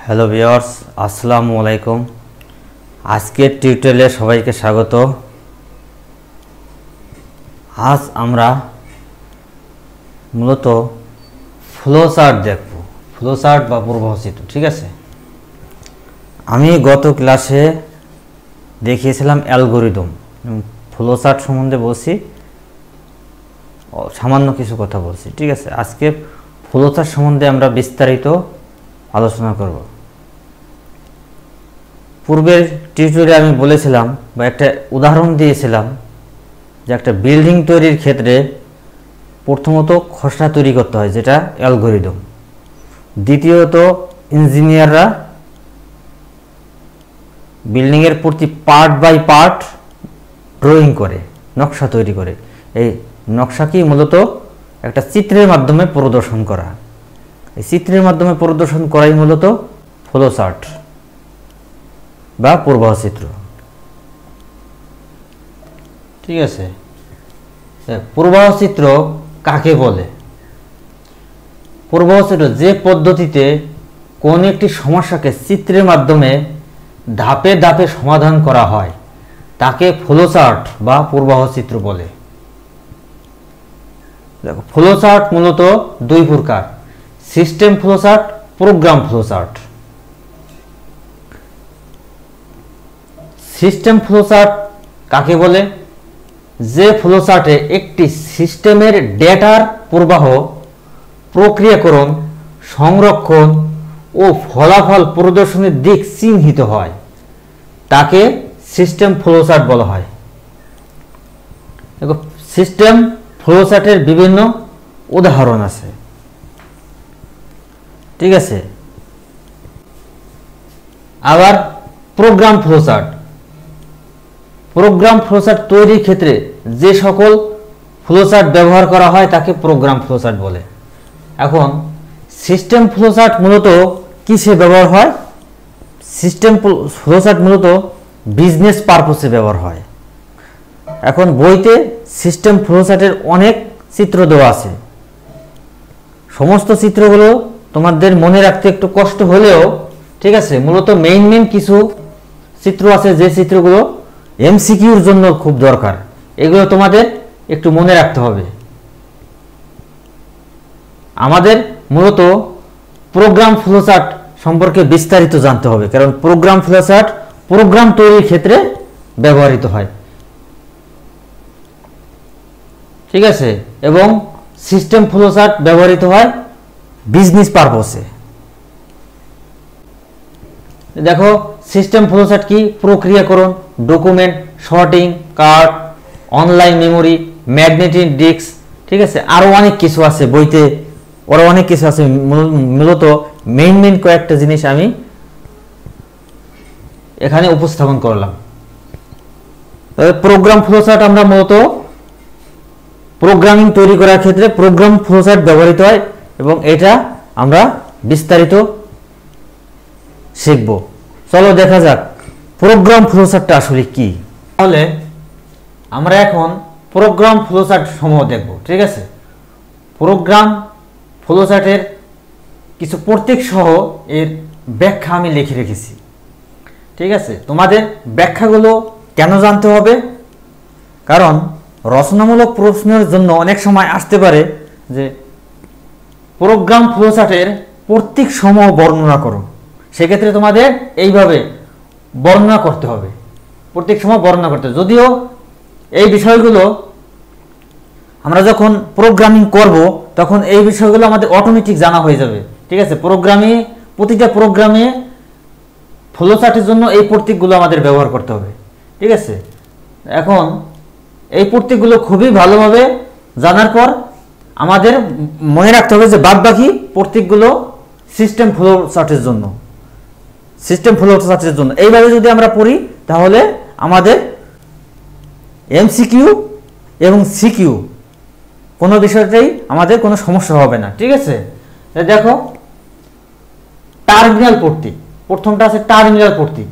Hello viewers, আসসালামু আলাইকুম। আজকের টিউটোরিয়ালে সবাইকে স্বাগত। আজ আমরা মূলত ফ্লোচার্ট দেখব, ফ্লোচার্ট বা পূর্বচিত্র। ঠিক আছে, আমি গত ক্লাসে দেখিয়েছিলাম অ্যালগরিদম, ফ্লোচার্ট সম্বন্ধে বলছি, সামান্য কিছু কথা বলছি। ঠিক আছে, আজকে ফ্লোচার্ট সম্বন্ধে আমরা বিস্তারিত আলোচনা করব। পূর্বের টিউটোরিয়ালে আমি বলেছিলাম বা একটা উদাহরণ দিয়েছিলাম যে একটা বিল্ডিং তৈরির ক্ষেত্রে প্রথমত খসড়া তৈরি করতে হয়, যেটা অ্যালগরিদম। দ্বিতীয়ত ইঞ্জিনিয়াররা বিল্ডিংয়ের প্রতি পার্ট বাই পার্ট ড্রয়িং করে, নকশা তৈরি করে। এই নকশাকেই মূলত একটা চিত্রের মাধ্যমে প্রদর্শন করা। এই চিত্রের মাধ্যমে প্রদর্শন করাই মূলত ফ্লোচার্ট বা পূর্বচিত্র। ঠিক আছে, পূর্বচিত্র কাকে বলে? পূর্বচিত্র যে পদ্ধতিতে কোন একটি সমস্যাকে চিত্রের মাধ্যমে ধাপে ধাপে সমাধান করা হয় তাকে ফ্লোচার্ট বা পূর্বচিত্র বলে। দেখো, ফ্লোচার্ট মূলত দুই প্রকার: system flowchart, program flowchart. System flowchart কাকে বলে? যে ফ্লোচার্টে একটি সিস্টেমের ডেটার প্রবাহ, প্রক্রিয়াকরণ, সংরক্ষণ ও ফলাফল প্রদর্শনের দিক চিহ্নিত হয় তাকে সিস্টেম ফ্লোচার্ট বলা হয়। দেখো, সিস্টেম ফ্লোচার্টের বিভিন্ন উদাহরণ আছে। ঠিক আছে, আবার প্রোগ্রাম ফ্লোচার্ট। প্রোগ্রাম ফ্লোচার্ট তৈরির ক্ষেত্রে যে সকল ফ্লোচার্ট ব্যবহার করা হয় তাকে প্রোগ্রাম ফ্লোচার্ট বলে। এখন সিস্টেম ফ্লোচার্ট মূলত কিসে ব্যবহার হয়? সিস্টেম ফ্লোচার্ট মূলত বিজনেস পারপসে ব্যবহার হয়। এখন বইতে সিস্টেম ফ্লোচার্টের অনেক চিত্র দেওয়া আছে। সমস্ত চিত্রগুলো তোমাদের মনে রাখতে একটু কষ্ট হলেও, ঠিক আছে, মূলত মেইন কিছু চিত্র আছে যে চিত্রগুলো এমসিকিউর জন্য খুব দরকার। এগুলো তোমাদের একটু মনে রাখতে হবে। আমাদের মূলত প্রোগ্রাম ফ্লোচার্ট সম্পর্কে বিস্তারিত জানতে হবে, কারণ প্রোগ্রাম ফ্লোচার্ট প্রোগ্রাম তৈরির ক্ষেত্রে ব্যবহৃত হয়। ঠিক আছে, এবং সিস্টেম ফ্লোচার্ট ব্যবহৃত হয় বিজনেস পারপসে। দেখো, সিস্টেম ফ্লোচার্ট কি? প্রক্রিয়াকরণ, document, sorting, card, online memory, magnetic disk. ঠিক আছে, আরো অনেক কিছু আছে বইতে, ওরা অনেক কিছু আছে। মূলত মেইন কয়েকটা জিনিস আমি এখানে উপস্থাপন করলাম। প্রোগ্রাম ফ্লোচার্ট আমরা মূলত প্রোগ্রামিং তৈরি করার ক্ষেত্রে প্রোগ্রাম ফ্লোচার্ট ব্যবহৃত হয় এবং এটা আমরা বিস্তারিত শিখব। চলো দেখা যাক প্রোগ্রাম ফ্লোচার্টটা আসলে কি। তাহলে আমরা এখন প্রোগ্রাম ফ্লোচার্ট সমূহ দেখব। ঠিক আছে, প্রোগ্রাম ফ্লোচার্টের কিছু প্রতীক সহ এর ব্যাখ্যা আমি লিখে রেখেছি। ঠিক আছে, তোমাদের ব্যাখ্যাগুলো কেন জানতে হবে? কারণ রচনামূলক প্রশ্নের জন্য অনেক সময় আসতে পারে যে প্রোগ্রাম ফ্লোচার্টের প্রতীক সমূহ বর্ণনা করো। সেক্ষেত্রে তোমাদের এইভাবে বর্ণনা করতে হবে, প্রতীক সমূহ বর্ণনা করতে হবে। যদিও এই বিষয়গুলো আমরা যখন প্রোগ্রামিং করব তখন এই বিষয়গুলো আমাদের অটোমেটিক জানা হয়ে যাবে। ঠিক আছে, প্রতিটা প্রোগ্রামে ফ্লোচার্টের জন্য এই প্রতীকগুলো আমাদের ব্যবহার করতে হবে। ঠিক আছে, এখন এই প্রতীকগুলো খুবই ভালোভাবে জানার পর আমাদের মনে রাখতে হবে যে বাদবাকি প্রতীকগুলো সিস্টেম ফ্লোচার্টের জন্য, সিস্টেম ফ্লোচার্টের জন্য। এইভাবে যদি আমরা পড়ি তাহলে আমাদের এমসিকিউ এবং সিকিউ কোনো বিষয়টাই আমাদের কোনো সমস্যা হবে না। ঠিক আছে, দেখো, টার্মিনাল প্রতীক, প্রথমটা আছে টার্মিনাল প্রতীক।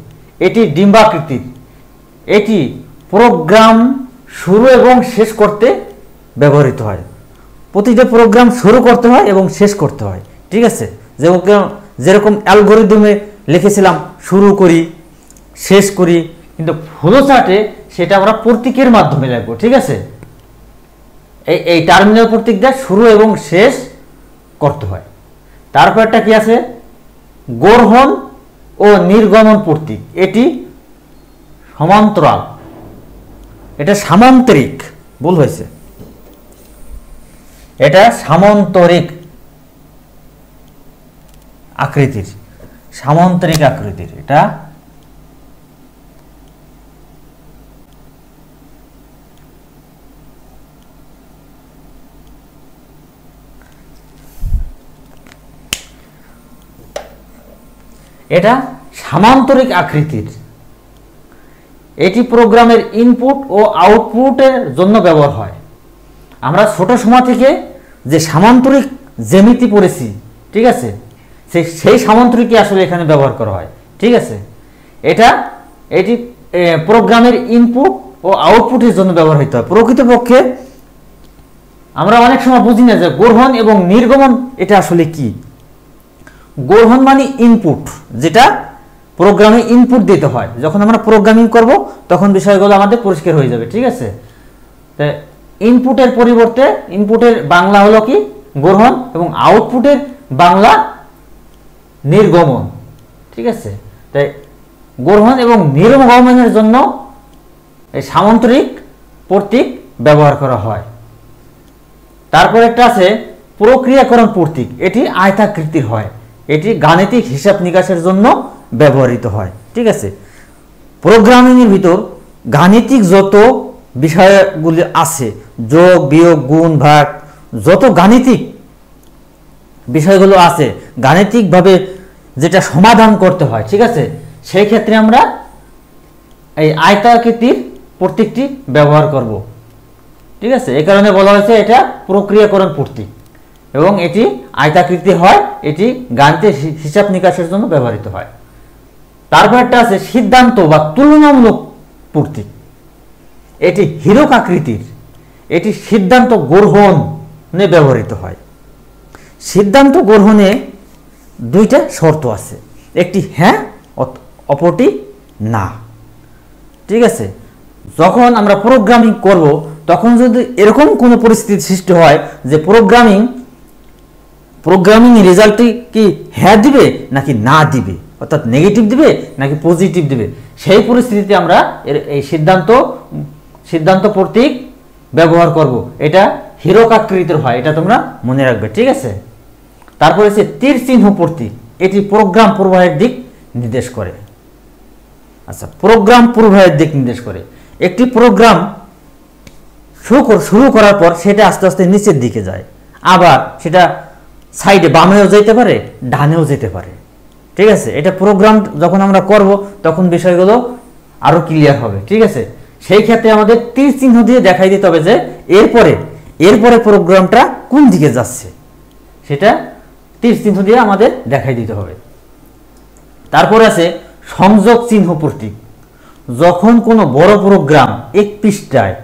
এটি ডিম্বাকৃতির। এটি প্রোগ্রাম শুরু এবং শেষ করতে ব্যবহৃত হয়। প্রতিটা প্রোগ্রাম শুরু করতে হয় এবং শেষ করতে হয়। ঠিক আছে, যেরকম অ্যালগরিদমে লিখেছিলাম শুরু করি শেষ করি, কিন্তু ফ্লোচার্টে সেটা আমরা প্রতীকের মাধ্যমে লিখবো। ঠিক আছে, এই টার্মিনাল প্রতীক দিয়ে শুরু এবং শেষ করতে হয়। তারপর একটা কি আছে, গ্রহণ ও নির্গমন প্রতীক। এটি সমান্তরাল, এটা সামান্তরিক, ভুল হয়েছে, এটা সামান্তরিক আকৃতির, সামান্তরিক আকৃতির। এটা এটা সামান্তরিক আকৃতির। এটি প্রোগ্রামের ইনপুট ও আউটপুটের জন্য ব্যবহার হয়। আমরা ছোট সময় থেকে যে সামান্তরিক জ্যামিতি পড়েছি, ঠিক আছে, সেই সামান্তরিকই আসলে এখানে ব্যবহার করা হয়। ঠিক আছে, এটি প্রোগ্রামের ইনপুট ও আউটপুটের জন্য ব্যবহার হতে হয়। প্রকৃতপক্ষে আমরা অনেক সময় বুঝি না যে গ্রহণ এবং নির্গমন এটা আসলে কি। গ্রহণ মানে ইনপুট, যেটা প্রোগ্রামে ইনপুট দিতে হয়। যখন আমরা প্রোগ্রামিং করব তখন বিষয়গুলো আমাদের পরিষ্কার হয়ে যাবে। ঠিক আছে, ইনপুটের পরিবর্তে ইনপুটের বাংলা হলো কি গ্রহণ, এবং আউটপুটের বাংলা নির্গমন। ঠিক আছে, তাই গ্রহণ এবং নির্গমনের জন্য এই সামান্তরিক প্রতীক ব্যবহার করা হয়। তারপর একটা আছে প্রক্রিয়াকরণ প্রতীক। এটি আয়তাকৃতির হয়, এটি গাণিতিক হিসাব নিকাশের জন্য ব্যবহৃত হয়। ঠিক আছে, প্রোগ্রামিংয়ের ভিতর গাণিতিক যত বিষয়গুলি আছে, যোগ বিয়োগ গুণ ভাগ, যত গাণিতিক বিষয়গুলো আছে, গাণিতিকভাবে যেটা সমাধান করতে হয়, ঠিক আছে, সেই ক্ষেত্রে আমরা এই আয়তাকৃতির প্রতীকটি ব্যবহার করব। ঠিক আছে, এই কারণে বলা হয়েছে এটা প্রক্রিয়াকরণ প্রতীক, এবং এটি আয়তাকৃতি হয়, এটি গাণিতিক হিসাব নিকাশের জন্য ব্যবহৃত হয়। তারপর একটা আছে সিদ্ধান্ত বা তুলনামূলক প্রতীক। এটি হীরক আকৃতির, এটি সিদ্ধান্ত গ্রহণে ব্যবহৃত হয়। সিদ্ধান্ত গ্রহণে দুইটা শর্ত আছে, একটি হ্যাঁ, অপরটি না। ঠিক আছে, যখন আমরা প্রোগ্রামিং করব তখন যদি এরকম কোনো পরিস্থিতি সৃষ্টি হয় যে প্রোগ্রামিং রেজাল্টটি কি হ্যাঁ দিবে নাকি না দিবে, অর্থাৎ নেগেটিভ দিবে নাকি পজিটিভ দিবে, সেই পরিস্থিতিতে আমরা এই সিদ্ধান্ত প্রতীক ব্যবহার করব। এটা হীরক আকৃতির হয়, এটা তোমরা মনে রাখবে। ঠিক আছে, তারপরে আছে তীর চিহ্ন প্রতীক। এটি প্রোগ্রাম প্রবাহের দিক নির্দেশ করে। আচ্ছা, প্রোগ্রাম প্রবাহের দিক নির্দেশ করে। একটি প্রোগ্রাম শুরু করার পর সেটা আস্তে আস্তে নিচের দিকে যায়, আবার সেটা সাইডে বামেও যেতে পারে, ডানেও যেতে পারে। ঠিক আছে, এটা প্রোগ্রাম যখন আমরা করব তখন বিষয়গুলো আরো ক্লিয়ার হবে। ঠিক আছে, সেই ক্ষেত্রে আমাদের তীর চিহ্ন দিয়ে দেখাই দিতে হবে যে এরপরে প্রোগ্রামটা কোন দিকে যাচ্ছে, সেটা তীর চিহ্ন দিয়ে আমাদের দেখাই দিতে হবে। তারপর আছে সংযোগ চিহ্ন প্রতীক। যখন কোনো বড় প্রোগ্রাম এক পৃষ্ঠায়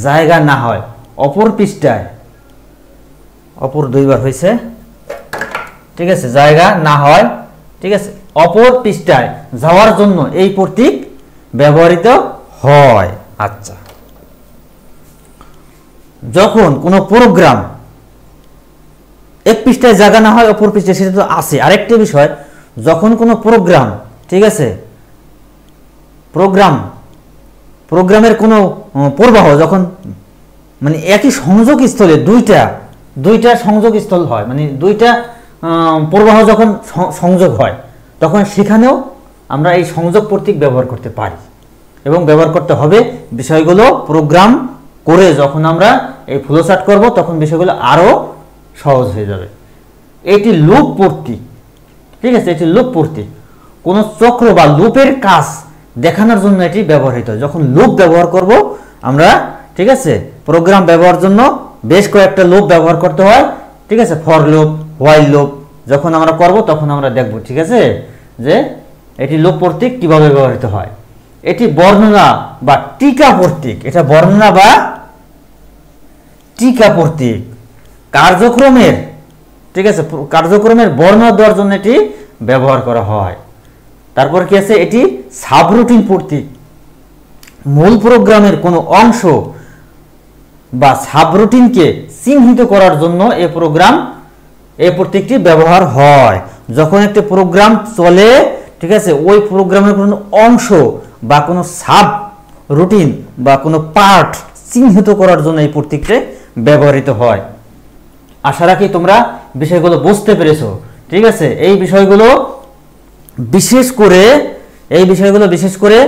জায়গা না হয় অপর পৃষ্ঠায়, অপর দুইবার হয়েছে, ঠিক আছে, জায়গা না হয়, ঠিক আছে, অপর পৃষ্ঠায় যাওয়ার জন্য এই প্রতীক ব্যবহৃত হয়। আচ্ছা, যখন কোনো প্রোগ্রাম এক পৃষ্ঠায় জায়গা না হয় অপর পৃষ্ঠায়, সেটা তো আছে। আরেকটি বিষয়, যখন কোনো প্রোগ্রাম, ঠিক আছে, প্রোগ্রামের কোনো প্রবাহ যখন মানে একই সংযোগ স্থলে দুইটা সংযোগ স্থল হয়, মানে দুইটা প্রবাহ যখন সংযোগ হয়, তখন সেখানেও আমরা এই সংযোগ প্রতীক ব্যবহার করতে পারি এবং ব্যবহার করতে হবে। বিষয়গুলো প্রোগ্রাম করে যখন আমরা এই ফ্লোচার্ট করব তখন বিষয়গুলো আরও সহজ হয়ে যাবে। এটি লুপ প্রতীক। ঠিক আছে, এটি লুপ প্রতীক। কোনো চক্র বা লুপের কাজ দেখানোর জন্য এটি ব্যবহৃত হয়। যখন লুপ ব্যবহার করব আমরা, ঠিক আছে, প্রোগ্রাম ব্যবহার জন্য বেশ কয়েকটা লুপ ব্যবহার করতে হয়। ঠিক আছে, ফর লুপ, হোয়াইল লুপ যখন আমরা করব তখন আমরা দেখব, ঠিক আছে, যে এটি লুপ প্রতীক কিভাবে ব্যবহৃত হয়। এটি বর্ণনা বা টিকা প্রতীক। এটা বর্ণনা বা টিকা প্রতীক কার্যক্রমের, ঠিক আছে, কার্যক্রমের বর্ণনা দেওয়ার জন্য এটি ব্যবহার করা হয়। তারপর কি আছে, এটি সাবরুটিন প্রতীক। মূল প্রোগ্রামের কোনো অংশ বা সাবরুটিনকে চিহ্নিত করার জন্য এই প্রতীকটি ব্যবহার হয়। যখন একটি প্রোগ্রাম চলে, ঠিক আছে, ওই প্রোগ্রামের কোনো অংশ বা কোনো সাব রুটিন বা কোনো পার্ট চিহ্নিত করার জন্য এই প্রতীকটি ব্যবহৃত হয়। আশা রাখি তোমরা বিষয়গুলো বুঝতে পেরেছো। ঠিক আছে, এই বিষয়গুলো বিশেষ করে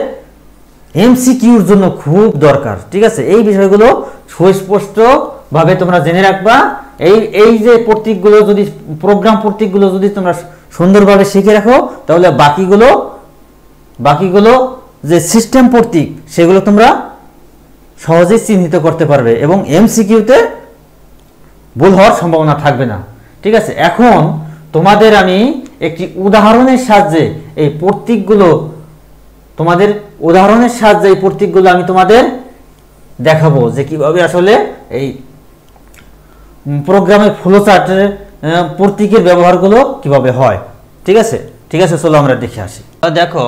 এমসিকিউর জন্য খুব দরকার। ঠিক আছে, এই বিষয়গুলো সুস্পষ্ট ভাবে তোমরা জেনে রাখবা। এই যে প্রতীকগুলো যদি প্রোগ্রাম প্রতীকগুলো যদি তোমরা সুন্দরভাবে শিখে রাখো, তাহলে বাকিগুলো যে সিস্টেম প্রতীক সেগুলো তোমরা সহজেই চিহ্নিত করতে পারবে এবং এমসিকিউতে ভুল হওয়ার সম্ভাবনা থাকবে না। ঠিক আছে, এখন তোমাদের আমি একটি উদাহরণের সাহায্যে এই প্রতীকগুলো আমি তোমাদের দেখাবো যে কিভাবে আসলে এই প্রোগ্রামের ফ্লোচার্টের প্রতীকের ব্যবহারগুলো কিভাবে হয়। ঠিক আছে, চলো আমরা দেখে আসি। দেখো,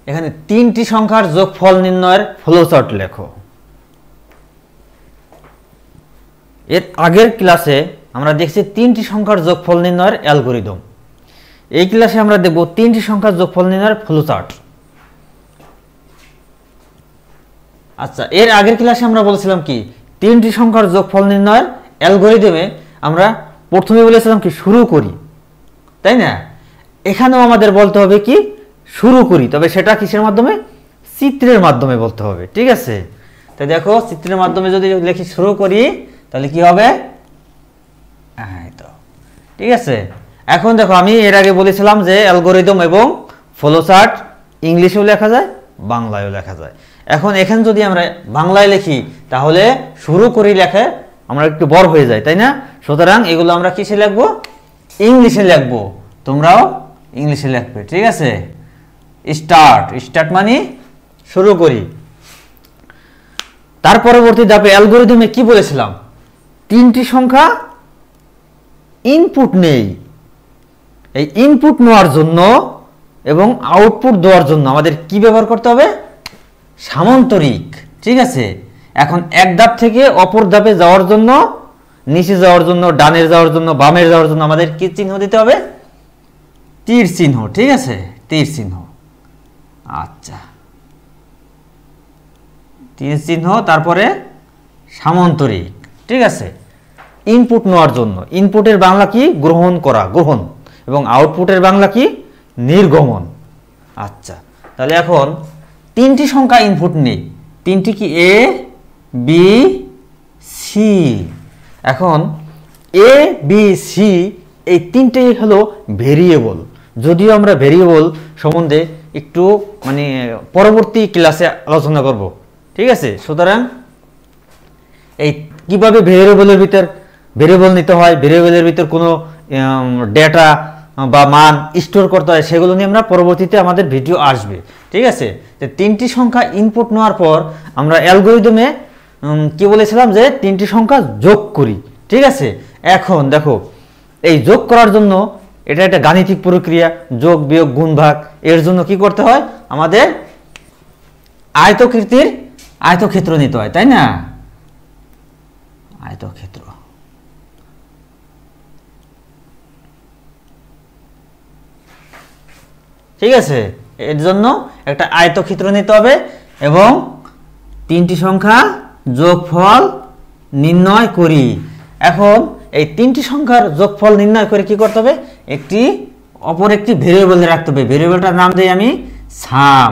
এখানে 3টি সংখ্যার যোগফল নির্ণয়ের ফ্লোচার্ট লেখো। এর আগের ক্লাসে আমরা দেখছি 3টি সংখ্যার যোগফল নির্ণয়ের অ্যালগরিদম। এই ক্লাসে আমরা দেখব 3টি সংখ্যার যোগফল নির্ণয়ের ফ্লোচার্ট। আচ্ছা, এর আগের ক্লাসে আমরা বলেছিলাম কি 3টি সংখ্যার যোগফল নির্ণয়ের অ্যালগরিদমে আমরা প্রথমে বলেছিলাম কি শুরু করি, তাই না? এখানেও আমাদের বলতে হবে কি শুরু করি, তবে সেটা কিসের মাধ্যমে? চিত্রের মাধ্যমে বলতে হবে। ঠিক আছে, তাই দেখো চিত্রের মাধ্যমে যদি লিখি শুরু করি তাহলে কি হবে? ঠিক আছে, এখন দেখো আমি এর আগে বলেছিলাম যে অ্যালগরিদম এবং ফ্লোচার্ট ইংলিশেও লেখা যায়, বাংলায়ও লেখা যায়। এখন এখানে যদি আমরা বাংলায় লিখি তাহলে শুরু করি লেখে আমরা একটু বড় হয়ে যায়, তাই না? সুতরাং এগুলো আমরা কিসে লিখবো? ইংলিশে লিখবো। তোমরাও ইংলিশে লিখবে। ঠিক আছে, স্টার্ট মানে শুরু করি। তার পরবর্তী ধাপে অ্যালগরিদমে কি বলেছিলাম? 3টি সংখ্যা ইনপুট নেই। এই ইনপুট নেওয়ার জন্য এবং আউটপুট দেওয়ার জন্য আমাদের কি ব্যবহার করতে হবে? সামান্তরিক। ঠিক আছে, এখন এক ধাপ থেকে অপর ধাপে যাওয়ার জন্য, নিচে যাওয়ার জন্য, ডানে যাওয়ার জন্য, বামে যাওয়ার জন্য আমাদের কি চিহ্ন দিতে হবে? তীর চিহ্ন। ঠিক আছে, তীর চিহ্ন। আচ্ছা, তীর চিহ্ন, তারপরে সামান্তরিক। ঠিক আছে, ইনপুট নেওয়ার জন্য। ইনপুটের বাংলা কি? গ্রহণ করা, গ্রহণ। এবং আউটপুটের বাংলা কি? নির্গমন। আচ্ছা, তাহলে এখন 3টি সংখ্যা ইনপুট নেই। 3টি কি? এ, বি, সি। এখন এ, বি, সি এই 3টেই হলো ভেরিয়েবল। যদিও আমরা ভেরিয়েবল সম্বন্ধে একটু পরবর্তী ক্লাসে আলোচনা করব। ঠিক আছে, সুতরাং এই কিভাবে ভেরিয়েবল নিতে হয়, ভেরিয়েবলের ভিতর কোনো ডেটা বা মান স্টোর করতে হয়, সেগুলো নিয়ে আমরা পরবর্তীতে আমাদের ভিডিও আসবে। ঠিক আছে, তো 3টি সংখ্যা ইনপুট নেওয়ার পর আমরা অ্যালগরিদমে কি বলেছিলাম যে 3টি সংখ্যা যোগ করি। ঠিক আছে, এখন দেখো এই যোগ করার জন্য এটা একটা গাণিতিক প্রক্রিয়া, যোগ বিয়োগ গুণ ভাগ। এর জন্য কি করতে হয়? আমাদের আয়তক্ষেত্র নিতে হয়, তাই না? আয়তক্ষেত্র। ঠিক আছে, এর জন্য একটা আয়তক্ষেত্র নিতে হবে এবং 3টি সংখ্যা যোগফল নির্ণয় করি। এখন এই 3টি সংখ্যার যোগফল নির্ণয় করে কি করতে হবে? অপর একটি ভেরিয়েবল রাখতে হবে। ভেরিয়েবলটার নাম দিই আমি সাম।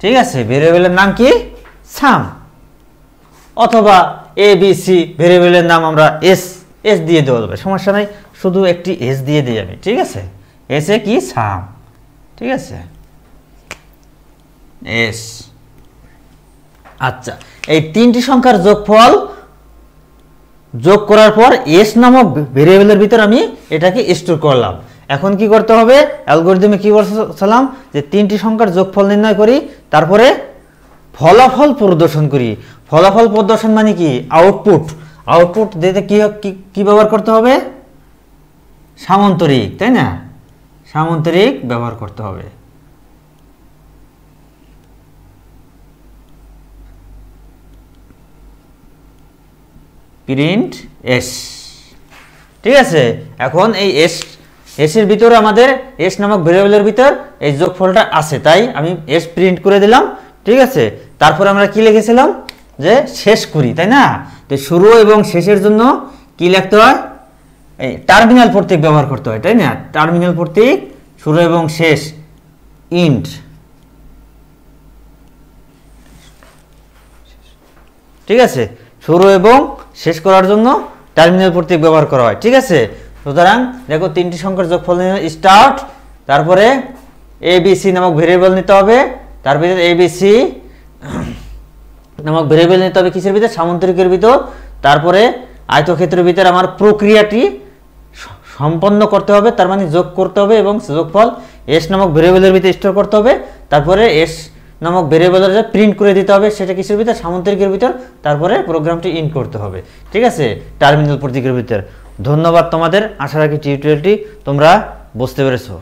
ঠিক আছে, ভেরিয়েবলের নাম কি? সাম। অথবা এ বি সি ভেরিয়েবলের নাম আমরা এস দিয়ে দেওয়া যাবে, সমস্যা নাই, শুধু একটি এস দিয়ে দিই আমি। ঠিক আছে, এসে কি? সাম। ঠিক আছে, এস। আচ্ছা, এই 3টি সংখ্যার যোগফল যোগ করার পর এস নামক ভেরিয়েবলের ভিতর আমি এটাকে স্টোর করলাম। এখন কি করতে হবে? অ্যালগরিদমে কি বলছিলাম যে 3টি সংখ্যার যোগফল নির্ণয় করি, তারপরে ফলাফল প্রদর্শন করি। ফলাফল প্রদর্শন মানে কি? আউটপুট দিতে কি ব্যবহার করতে হবে? সামান্তরিক, তাই না? সামান্তরিক ব্যবহার করতে হবে। প্রিন্ট এস, ঠিক আছে। এখন এই এস এর ভিতরে আমাদের এস নামক ভেরিয়েবলের ভিতর এই যোগফলটা আছে, তাই আমি এস প্রিন্ট করে দিলাম, ঠিক আছে। তারপর আমরা কি লিখেছিলাম যে শেষ করি, তাই না? তো শুরু এবং শেষের জন্য কি লিখতে হয়, এই টার্মিনাল প্রতীক ব্যবহার করতে হয়, তাই না? টার্মিনাল প্রতীক শুরু এবং শেষ, ইন্ট, ঠিক আছে। শুরু এবং শেষ করার জন্য টার্মিনাল প্রতীক ব্যবহার করা হয়, ঠিক আছে। সুতরাং দেখো তিনটি সংখ্যার যোগফল স্টার্ট, তারপরে এবিসি নামক ভেরিয়েবল নিতে হবে, তারপরে এবিসি নামক ভেরিয়েবল নিতে হবে কিসের ভিতর, সামান্তরিকের ভিতর। তারপরে আয়তক্ষেত্রের ভিতর আমার প্রক্রিয়াটি সম্পন্ন করতে হবে, তার মানে যোগ করতে হবে এবং যোগফল এস নামক ভেরিয়েবলের ভিতরে স্টোর করতে হবে। তারপরে এস নামক ভেরিয়েবলের প্রিন্ট করে দিতে হবে, সেটা কিসের ভিতর, সামান্তরিকের ভিতর। তারপরে প্রোগ্রামটি ইন করতে হবে, ঠিক আছে, টার্মিনাল প্রতীকের ভিতর। ধন্যবাদ তোমাদের, আশা রাখি টিউটোরিয়ালটি তোমরা বুঝতে পেরেছো।